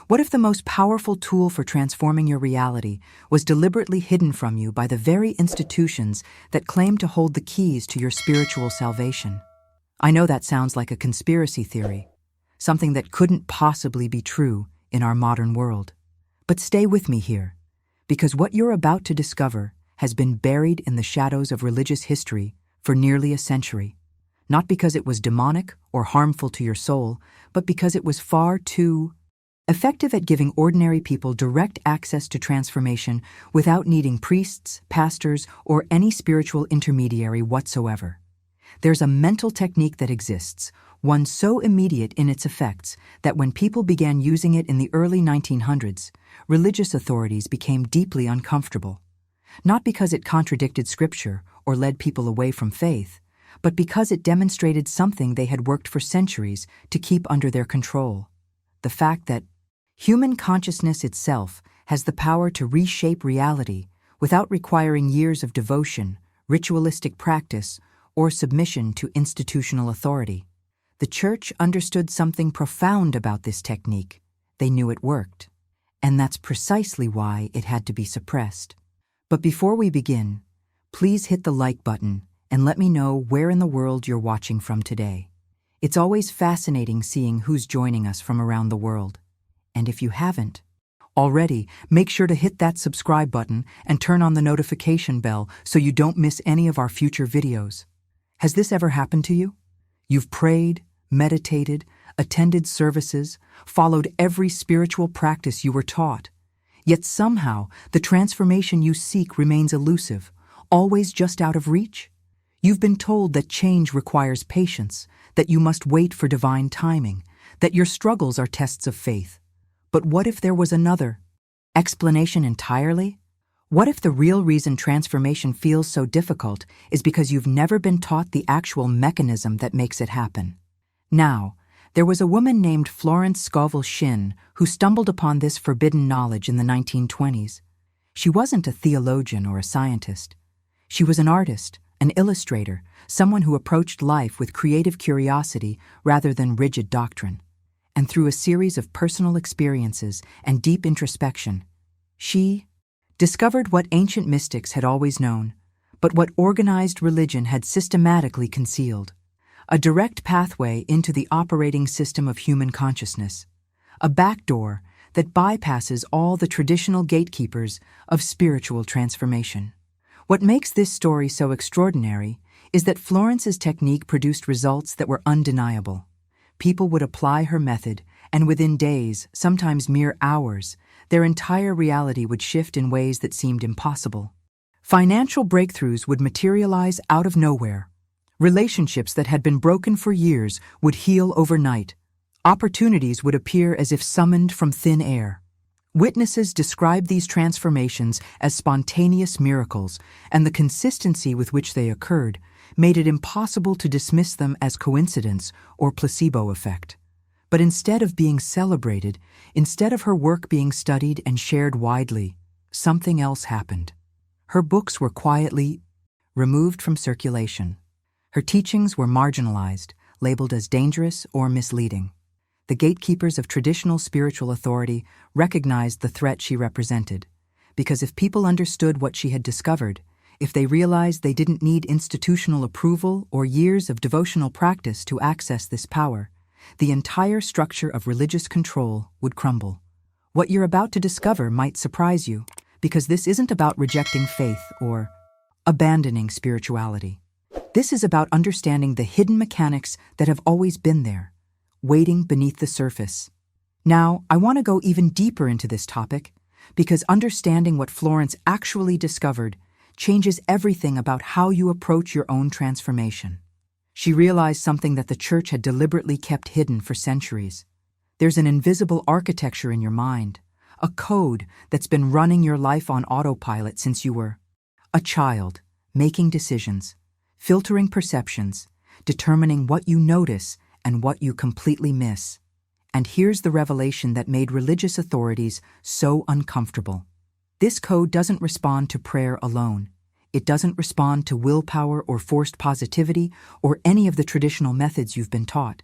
What if the most powerful tool for transforming your reality was deliberately hidden from you by the very institutions that claim to hold the keys to your spiritual salvation? I know that sounds like a conspiracy theory, something that couldn't possibly be true in our modern world. But stay with me here, because what you're about to discover has been buried in the shadows of religious history for nearly a century. Not because it was demonic or harmful to your soul, but because it was far too effective at giving ordinary people direct access to transformation without needing priests, pastors, or any spiritual intermediary whatsoever. There's a mental technique that exists, one so immediate in its effects that when people began using it in the early 1900s, religious authorities became deeply uncomfortable. Not because it contradicted scripture or led people away from faith, but because it demonstrated something they had worked for centuries to keep under their control: the fact that human consciousness itself has the power to reshape reality without requiring years of devotion, ritualistic practice, or submission to institutional authority. The Church understood something profound about this technique. They knew it worked. And that's precisely why it had to be suppressed. But before we begin, please hit the like button and let me know where in the world you're watching from today. It's always fascinating seeing who's joining us from around the world. And if you haven't already, make sure to hit that subscribe button and turn on the notification bell so you don't miss any of our future videos. Has this ever happened to you? You've prayed, meditated, attended services, followed every spiritual practice you were taught. Yet somehow, the transformation you seek remains elusive, always just out of reach? You've been told that change requires patience, that you must wait for divine timing, that your struggles are tests of faith. But what if there was another explanation entirely? What if the real reason transformation feels so difficult is because you've never been taught the actual mechanism that makes it happen? Now, there was a woman named Florence Scovel who stumbled upon this forbidden knowledge in the 1920s. She wasn't a theologian or a scientist. She was an artist, an illustrator, someone who approached life with creative curiosity rather than rigid doctrine. And through a series of personal experiences and deep introspection, she discovered what ancient mystics had always known, but what organized religion had systematically concealed: a direct pathway into the operating system of human consciousness, a backdoor that bypasses all the traditional gatekeepers of spiritual transformation. What makes this story so extraordinary is that Florence's technique produced results that were undeniable. People would apply her method, and within days, sometimes mere hours, their entire reality would shift in ways that seemed impossible. Financial breakthroughs would materialize out of nowhere. Relationships that had been broken for years would heal overnight. Opportunities would appear as if summoned from thin air. Witnesses described these transformations as spontaneous miracles, and the consistency with which they occurred made it impossible to dismiss them as coincidence or placebo effect. But instead of being celebrated, instead of her work being studied and shared widely, something else happened. Her books were quietly removed from circulation. Her teachings were marginalized, labeled as dangerous or misleading. The gatekeepers of traditional spiritual authority recognized the threat she represented, because if people understood what she had discovered, if they realized they didn't need institutional approval or years of devotional practice to access this power, the entire structure of religious control would crumble. What you're about to discover might surprise you, because this isn't about rejecting faith or abandoning spirituality. This is about understanding the hidden mechanics that have always been there, waiting beneath the surface. Now, I want to go even deeper into this topic, because understanding what Florence actually discovered changes everything about how you approach your own transformation. She realized something that the Church had deliberately kept hidden for centuries. There's an invisible architecture in your mind, a code that's been running your life on autopilot since you were a child, making decisions, filtering perceptions, determining what you notice and what you completely miss. And here's the revelation that made religious authorities so uncomfortable. This code doesn't respond to prayer alone. It doesn't respond to willpower or forced positivity or any of the traditional methods you've been taught.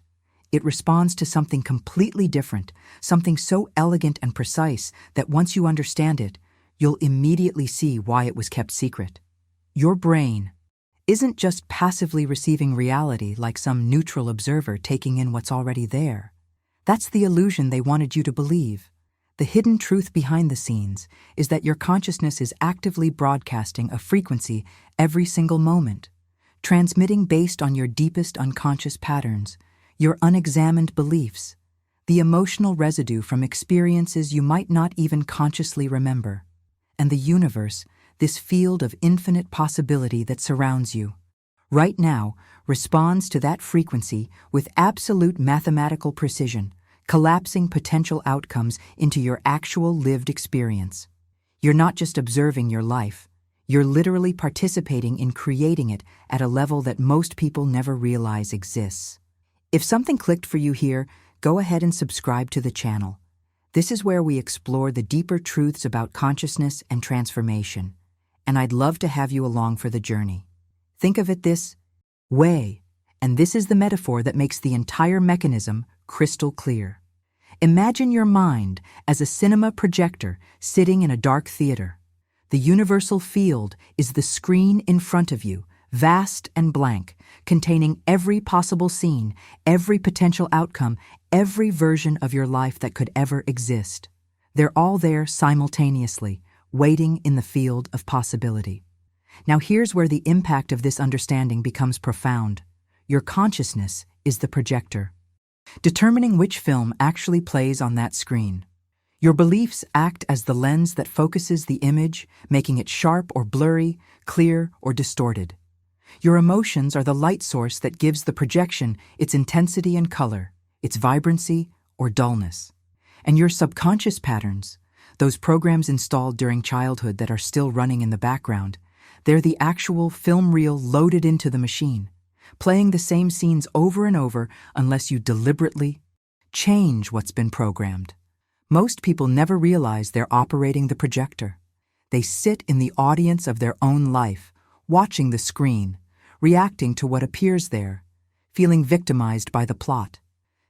It responds to something completely different, something so elegant and precise that once you understand it, you'll immediately see why it was kept secret. Your brain isn't just passively receiving reality like some neutral observer taking in what's already there. That's the illusion they wanted you to believe. The hidden truth behind the scenes is that your consciousness is actively broadcasting a frequency every single moment, transmitting based on your deepest unconscious patterns, your unexamined beliefs, the emotional residue from experiences you might not even consciously remember, and the universe, this field of infinite possibility that surrounds you, right now responds to that frequency with absolute mathematical precision, collapsing potential outcomes into your actual lived experience. You're not just observing your life, you're literally participating in creating it at a level that most people never realize exists. If something clicked for you here, go ahead and subscribe to the channel. This is where we explore the deeper truths about consciousness and transformation, and I'd love to have you along for the journey. Think of it this way, and this is the metaphor that makes the entire mechanism crystal clear. Imagine your mind as a cinema projector sitting in a dark theater. The universal field is the screen in front of you, vast and blank, containing every possible scene, every potential outcome, every version of your life that could ever exist. They're all there simultaneously, waiting in the field of possibility. Now here's where the impact of this understanding becomes profound. Your consciousness is the projector, determining which film actually plays on that screen. Your beliefs act as the lens that focuses the image, making it sharp or blurry, clear or distorted. Your emotions are the light source that gives the projection its intensity and color, its vibrancy or dullness. And your subconscious patterns, those programs installed during childhood that are still running in the background, they're the actual film reel loaded into the machine, playing the same scenes over and over unless you deliberately change what's been programmed. Most people never realize they're operating the projector. They sit in the audience of their own life, watching the screen, reacting to what appears there, feeling victimized by the plot,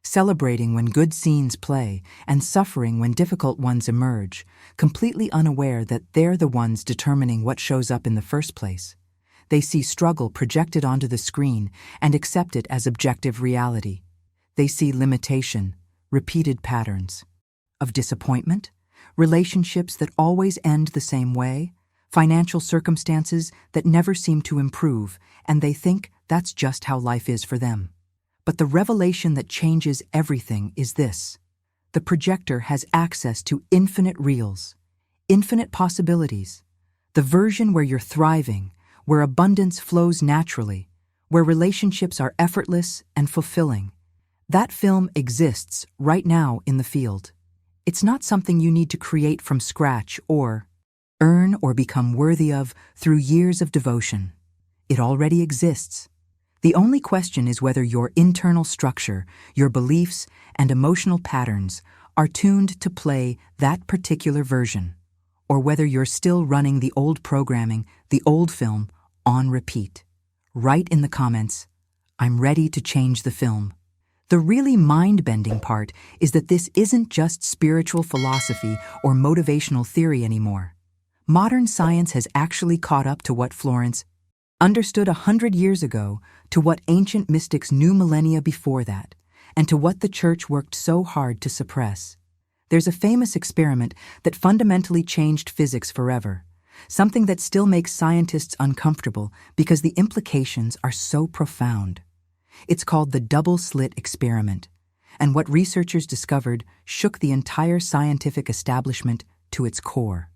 celebrating when good scenes play and suffering when difficult ones emerge, completely unaware that they're the ones determining what shows up in the first place. They see struggle projected onto the screen and accept it as objective reality. They see limitation, repeated patterns of disappointment, relationships that always end the same way, financial circumstances that never seem to improve, and they think that's just how life is for them. But the revelation that changes everything is this: the projector has access to infinite reels, infinite possibilities, the version where you're thriving, where abundance flows naturally, where relationships are effortless and fulfilling. That film exists right now in the field. It's not something you need to create from scratch or earn or become worthy of through years of devotion. It already exists. The only question is whether your internal structure, your beliefs, and emotional patterns are tuned to play that particular version, or whether you're still running the old programming, the old film, on repeat. Write in the comments, "I'm ready to change the film." The really mind-bending part is that this isn't just spiritual philosophy or motivational theory anymore. Modern science has actually caught up to what Florence understood 100 years ago, to what ancient mystics knew millennia before that, and to what the church worked so hard to suppress. There's a famous experiment that fundamentally changed physics forever, something that still makes scientists uncomfortable because the implications are so profound. It's called the double-slit experiment, and what researchers discovered shook the entire scientific establishment to its core.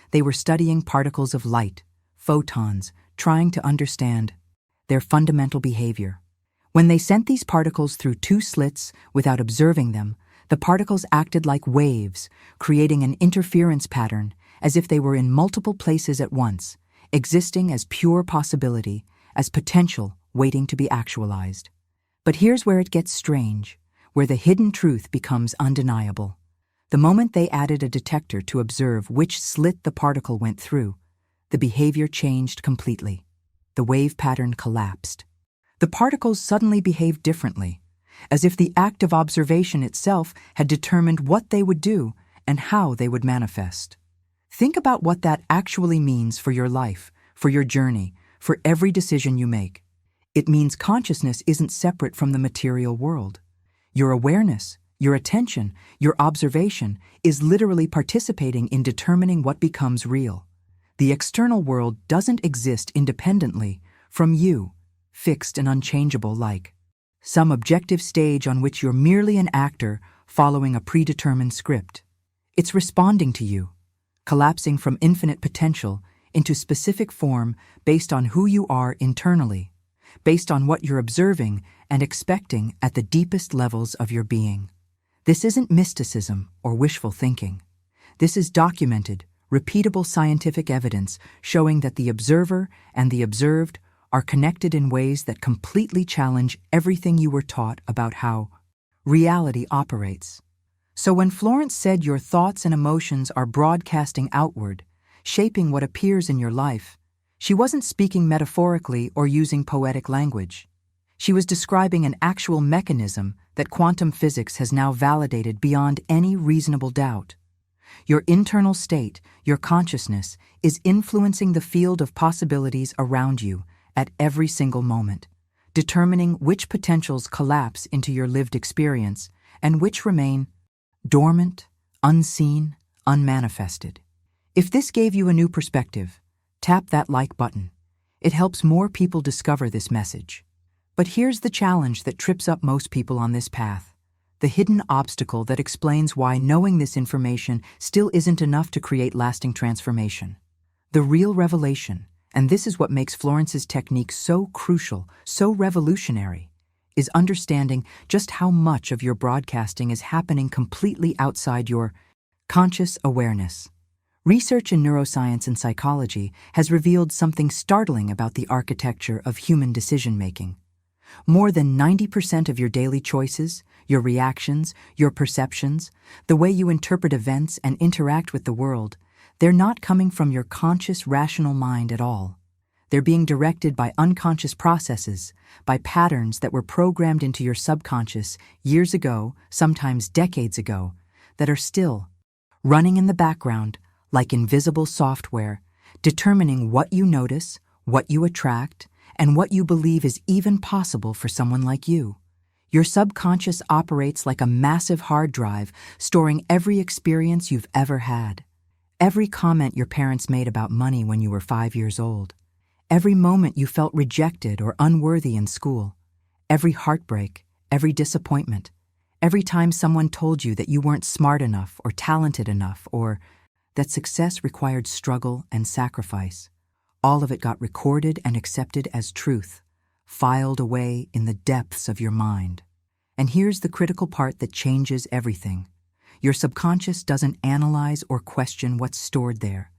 They were studying particles of light, photons, trying to understand their fundamental behavior. When they sent these particles through two slits without observing them, the particles acted like waves, creating an interference pattern as if they were in multiple places at once, existing as pure possibility, as potential waiting to be actualized. But here's where it gets strange, where the hidden truth becomes undeniable. The moment they added a detector to observe which slit the particle went through, the behavior changed completely. The wave pattern collapsed. The particles suddenly behaved differently. as if the act of observation itself had determined what they would do and how they would manifest. Think about what that actually means for your life, for your journey, for every decision you make. It means consciousness isn't separate from the material world. Your awareness, your attention, your observation is literally participating in determining what becomes real. The external world doesn't exist independently from you, fixed and unchangeable like some objective stage on which you're merely an actor following a predetermined script. It's responding to you, collapsing from infinite potential into specific form based on who you are internally, based on what you're observing and expecting at the deepest levels of your being. This isn't mysticism or wishful thinking. This is documented, repeatable scientific evidence showing that the observer and the observed are connected in ways that completely challenge everything you were taught about how reality operates. So when Florence said your thoughts and emotions are broadcasting outward, shaping what appears in your life, she wasn't speaking metaphorically or using poetic language. She was describing an actual mechanism that quantum physics has now validated beyond any reasonable doubt. Your internal state, your consciousness, is influencing the field of possibilities around you at every single moment, determining which potentials collapse into your lived experience and which remain dormant, unseen, unmanifested. If this gave you a new perspective, tap that like button. It helps more people discover this message. But here's the challenge that trips up most people on this path, the hidden obstacle that explains why knowing this information still isn't enough to create lasting transformation. The real revelation, and this is what makes Florence's technique so crucial, so revolutionary, is understanding just how much of your broadcasting is happening completely outside your conscious awareness. Research in neuroscience and psychology has revealed something startling about the architecture of human decision-making. More than 90% of your daily choices, your reactions, your perceptions, the way you interpret events and interact with the world, they're not coming from your conscious, rational mind at all. They're being directed by unconscious processes, by patterns that were programmed into your subconscious years ago, sometimes decades ago, that are still running in the background like invisible software, determining what you notice, what you attract, and what you believe is even possible for someone like you. Your subconscious operates like a massive hard drive, storing every experience you've ever had. Every comment your parents made about money when you were 5 years old. Every moment you felt rejected or unworthy in school. Every heartbreak, every disappointment. Every time someone told you that you weren't smart enough or talented enough or that success required struggle and sacrifice. All of it got recorded and accepted as truth, filed away in the depths of your mind. And here's the critical part that changes everything. Your subconscious doesn't analyze or question what's stored there.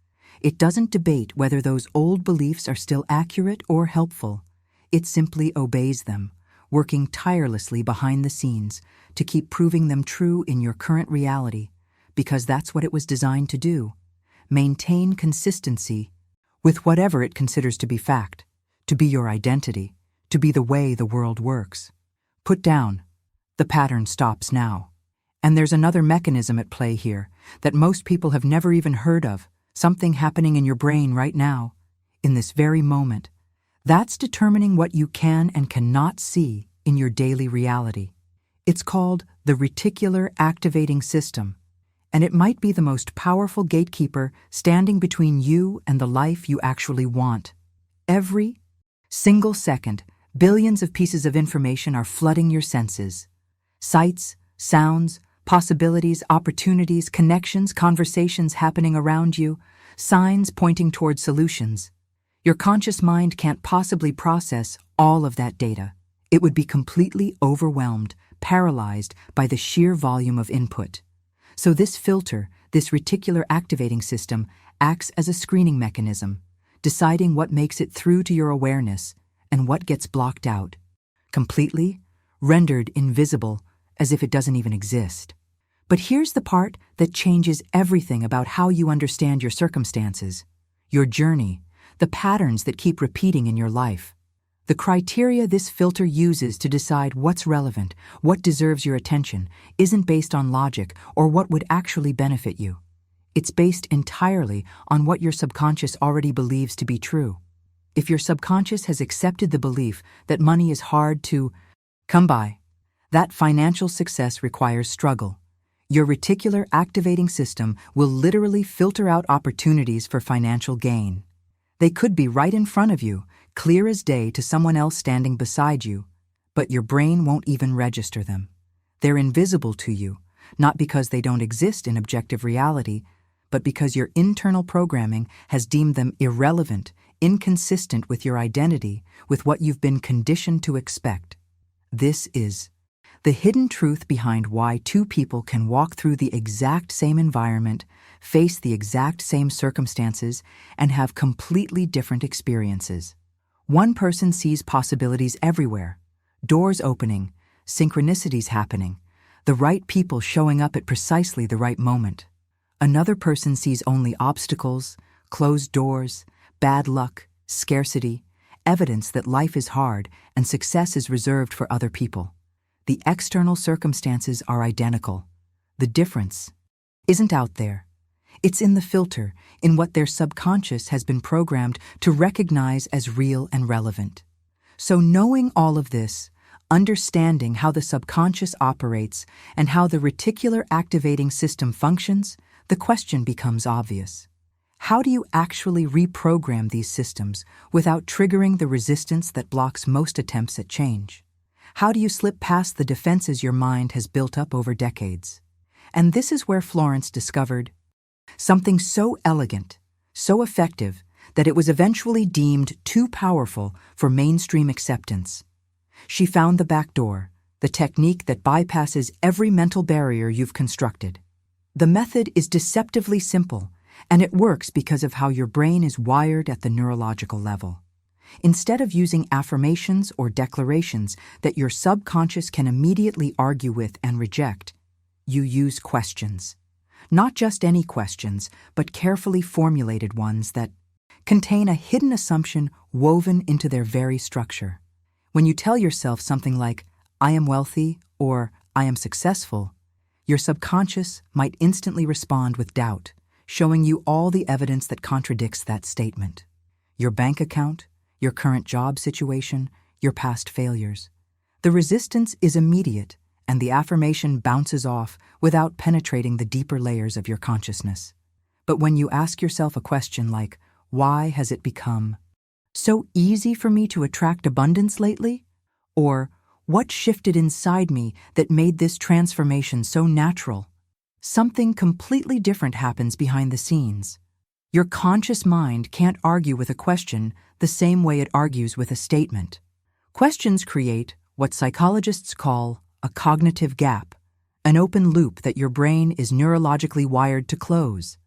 It doesn't debate whether those old beliefs are still accurate or helpful. It simply obeys them, working tirelessly behind the scenes to keep proving them true in your current reality, because that's what it was designed to do. Maintain consistency with whatever it considers to be fact, to be your identity, to be the way the world works. Put down. The pattern stops now. And there's another mechanism at play here that most people have never even heard of, something happening in your brain right now, in this very moment. That's determining what you can and cannot see in your daily reality. It's called the reticular activating system, and it might be the most powerful gatekeeper standing between you and the life you actually want. Every single second, billions of pieces of information are flooding your senses. Sights, sounds, possibilities, opportunities, connections, conversations happening around you, signs pointing toward solutions. Your conscious mind can't possibly process all of that data. It would be completely overwhelmed, paralyzed by the sheer volume of input. So this filter, this reticular activating system, acts as a screening mechanism, deciding what makes it through to your awareness and what gets blocked out, completely rendered invisible as if it doesn't even exist. But here's the part that changes everything about how you understand your circumstances, your journey, the patterns that keep repeating in your life. The criteria this filter uses to decide what's relevant, what deserves your attention, isn't based on logic or what would actually benefit you. It's based entirely on what your subconscious already believes to be true. If your subconscious has accepted the belief that money is hard to come by, that financial success requires struggle. Your reticular activating system will literally filter out opportunities for financial gain. They could be right in front of you, clear as day to someone else standing beside you, but your brain won't even register them. They're invisible to you, not because they don't exist in objective reality, but because your internal programming has deemed them irrelevant, inconsistent with your identity, with what you've been conditioned to expect. This is the hidden truth behind why two people can walk through the exact same environment, face the exact same circumstances, and have completely different experiences. One person sees possibilities everywhere, doors opening, synchronicities happening, the right people showing up at precisely the right moment. Another person sees only obstacles, closed doors, bad luck, scarcity, evidence that life is hard and success is reserved for other people. The external circumstances are identical. The difference isn't out there. It's in the filter, in what their subconscious has been programmed to recognize as real and relevant. So knowing all of this, understanding how the subconscious operates and how the reticular activating system functions, the question becomes obvious. How do you actually reprogram these systems without triggering the resistance that blocks most attempts at change? How do you slip past the defenses your mind has built up over decades? And this is where Florence discovered something so elegant, so effective, that it was eventually deemed too powerful for mainstream acceptance. She found the back door, the technique that bypasses every mental barrier you've constructed. The method is deceptively simple, and it works because of how your brain is wired at the neurological level. Instead of using affirmations or declarations that your subconscious can immediately argue with and reject, you use questions. Not just any questions, but carefully formulated ones that contain a hidden assumption woven into their very structure. When you tell yourself something like, "I am wealthy," or "I am successful," your subconscious might instantly respond with doubt, showing you all the evidence that contradicts that statement. Your bank account, your current job situation, your past failures. The resistance is immediate, and the affirmation bounces off without penetrating the deeper layers of your consciousness. But when you ask yourself a question like, "Why has it become so easy for me to attract abundance lately?" Or, "What shifted inside me that made this transformation so natural?" Something completely different happens behind the scenes. Your conscious mind can't argue with a question the same way it argues with a statement. Questions create what psychologists call a cognitive gap, an open loop that your brain is neurologically wired to close.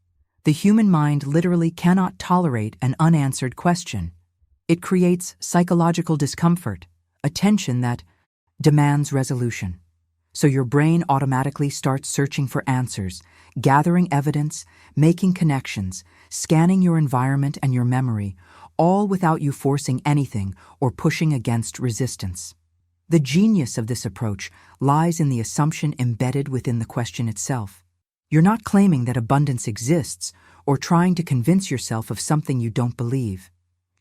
The human mind literally cannot tolerate an unanswered question. It creates psychological discomfort, a tension that demands resolution. So your brain automatically starts searching for answers, gathering evidence, making connections, scanning your environment and your memory, all without you forcing anything or pushing against resistance. The genius of this approach lies in the assumption embedded within the question itself. You're not claiming that abundance exists or trying to convince yourself of something you don't believe.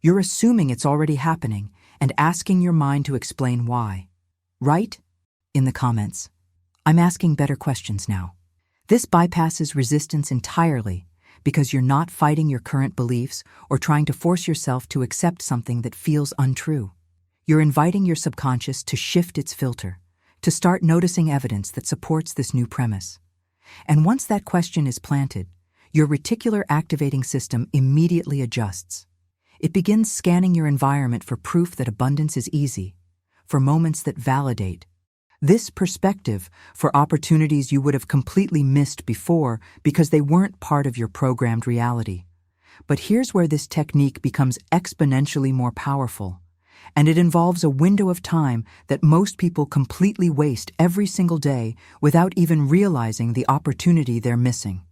You're assuming it's already happening and asking your mind to explain why. Write in the comments, "I'm asking better questions now." This bypasses resistance entirely because you're not fighting your current beliefs or trying to force yourself to accept something that feels untrue. You're inviting your subconscious to shift its filter, to start noticing evidence that supports this new premise. And once that question is planted, your reticular activating system immediately adjusts. It begins scanning your environment for proof that abundance is easy, for moments that validate this perspective, for opportunities you would have completely missed before because they weren't part of your programmed reality. But here's where this technique becomes exponentially more powerful, and it involves a window of time that most people completely waste every single day without even realizing the opportunity they're missing.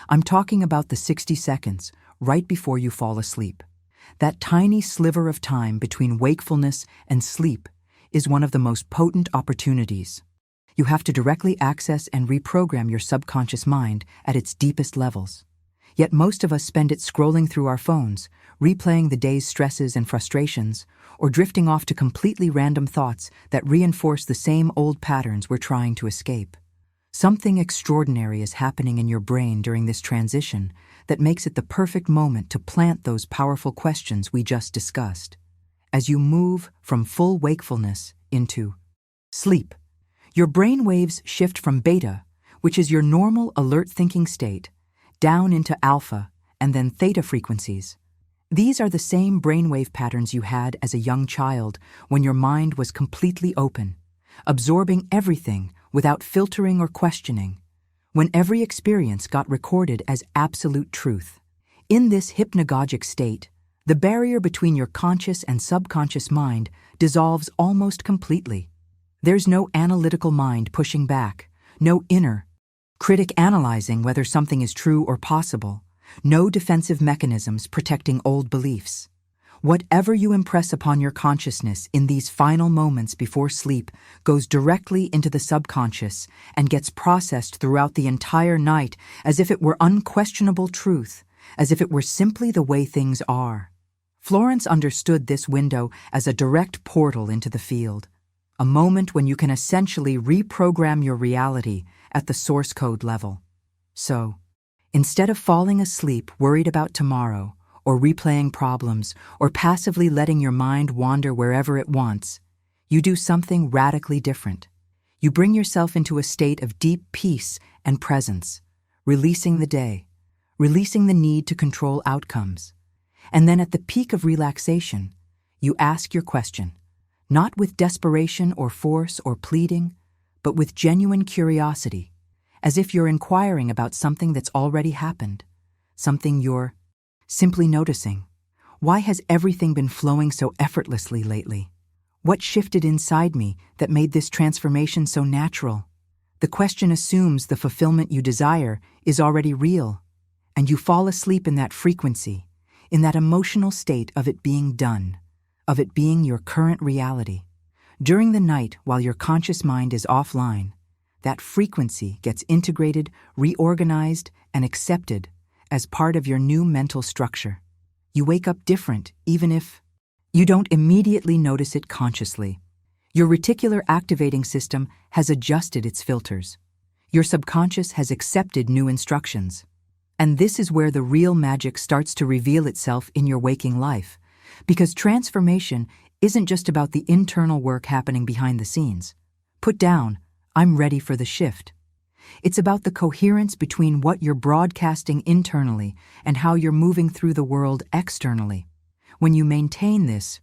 I'm talking about the 60 seconds right before you fall asleep. That tiny sliver of time between wakefulness and sleep is one of the most potent opportunities. You have to directly access and reprogram your subconscious mind at its deepest levels. Yet most of us spend it scrolling through our phones, replaying the day's stresses and frustrations, or drifting off to completely random thoughts that reinforce the same old patterns we're trying to escape. Something extraordinary is happening in your brain during this transition that makes it the perfect moment to plant those powerful questions we just discussed. As you move from full wakefulness into sleep, your brain waves shift from beta, which is your normal alert thinking state, down into alpha and then theta frequencies. These are the same brainwave patterns you had as a young child when your mind was completely open, absorbing everything without filtering or questioning, when every experience got recorded as absolute truth. In this hypnagogic state, the barrier between your conscious and subconscious mind dissolves almost completely. There's no analytical mind pushing back, no inner critic analyzing whether something is true or possible, no defensive mechanisms protecting old beliefs. Whatever you impress upon your consciousness in these final moments before sleep goes directly into the subconscious and gets processed throughout the entire night as if it were unquestionable truth, as if it were simply the way things are. Florence understood this window as a direct portal into the field, a moment when you can essentially reprogram your reality at the source code level. So, instead of falling asleep worried about tomorrow, or replaying problems, or passively letting your mind wander wherever it wants, you do something radically different. You bring yourself into a state of deep peace and presence, releasing the day, releasing the need to control outcomes. And then at the peak of relaxation, you ask your question, not with desperation or force or pleading, but with genuine curiosity, as if you're inquiring about something that's already happened, something you're simply noticing. Why has everything been flowing so effortlessly lately? What shifted inside me that made this transformation so natural? The question assumes the fulfillment you desire is already real, and you fall asleep in that frequency, in that emotional state of it being done, of it being your current reality. During the night, while your conscious mind is offline, that frequency gets integrated, reorganized, and accepted as part of your new mental structure. You wake up different, even if you don't immediately notice it consciously. Your reticular activating system has adjusted its filters. Your subconscious has accepted new instructions. And this is where the real magic starts to reveal itself in your waking life, because transformation isn't just about the internal work happening behind the scenes. Put down, "I'm ready for the shift." It's about the coherence between what you're broadcasting internally and how you're moving through the world externally. When you maintain this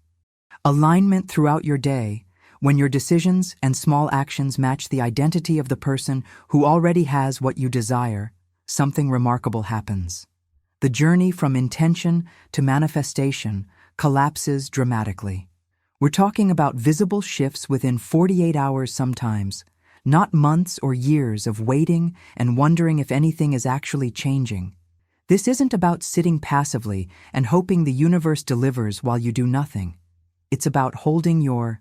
alignment throughout your day, when your decisions and small actions match the identity of the person who already has what you desire, something remarkable happens. The journey from intention to manifestation collapses dramatically. We're talking about visible shifts within 48 hours sometimes, not months or years of waiting and wondering if anything is actually changing. This isn't about sitting passively and hoping the universe delivers while you do nothing. It's about holding your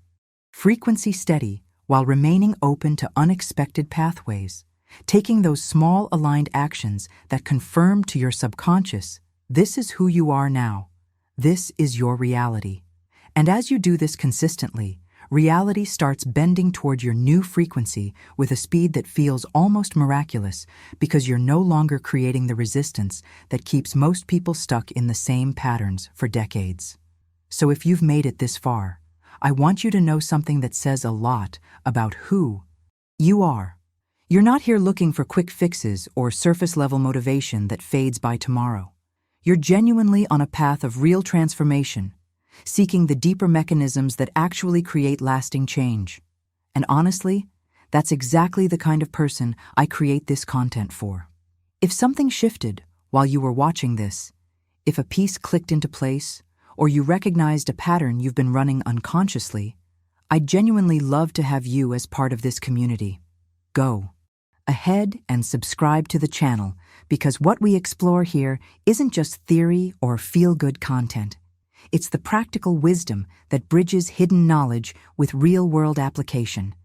frequency steady while remaining open to unexpected pathways, taking those small aligned actions that confirm to your subconscious, this is who you are now. This is your reality. And as you do this consistently, reality starts bending toward your new frequency with a speed that feels almost miraculous because you're no longer creating the resistance that keeps most people stuck in the same patterns for decades. So if you've made it this far, I want you to know something that says a lot about who you are. You're not here looking for quick fixes or surface-level motivation that fades by tomorrow. You're genuinely on a path of real transformation, seeking the deeper mechanisms that actually create lasting change. And honestly, that's exactly the kind of person I create this content for. If something shifted while you were watching this, if a piece clicked into place, or you recognized a pattern you've been running unconsciously, I'd genuinely love to have you as part of this community. Go ahead and subscribe to the channel, because what we explore here isn't just theory or feel-good content. It's the practical wisdom that bridges hidden knowledge with real-world application.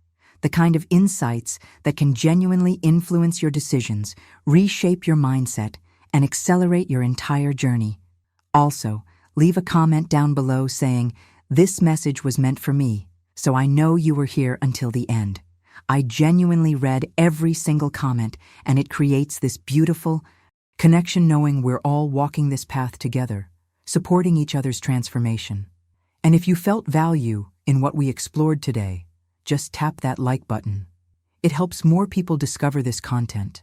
The kind of insights that can genuinely influence your decisions, reshape your mindset, and accelerate your entire journey. Also, leave a comment down below saying, "This message was meant for me, so I know you were here until the end." I genuinely read every single comment, and it creates this beautiful connection knowing we're all walking this path together, supporting each other's transformation. And if you felt value in what we explored today, just tap that like button. It helps more people discover this content.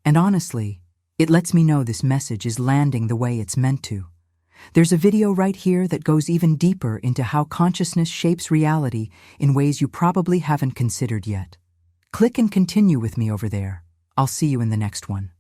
And honestly, it lets me know this message is landing the way it's meant to. There's a video right here that goes even deeper into how consciousness shapes reality in ways you probably haven't considered yet. Click and continue with me over there. I'll see you in the next one.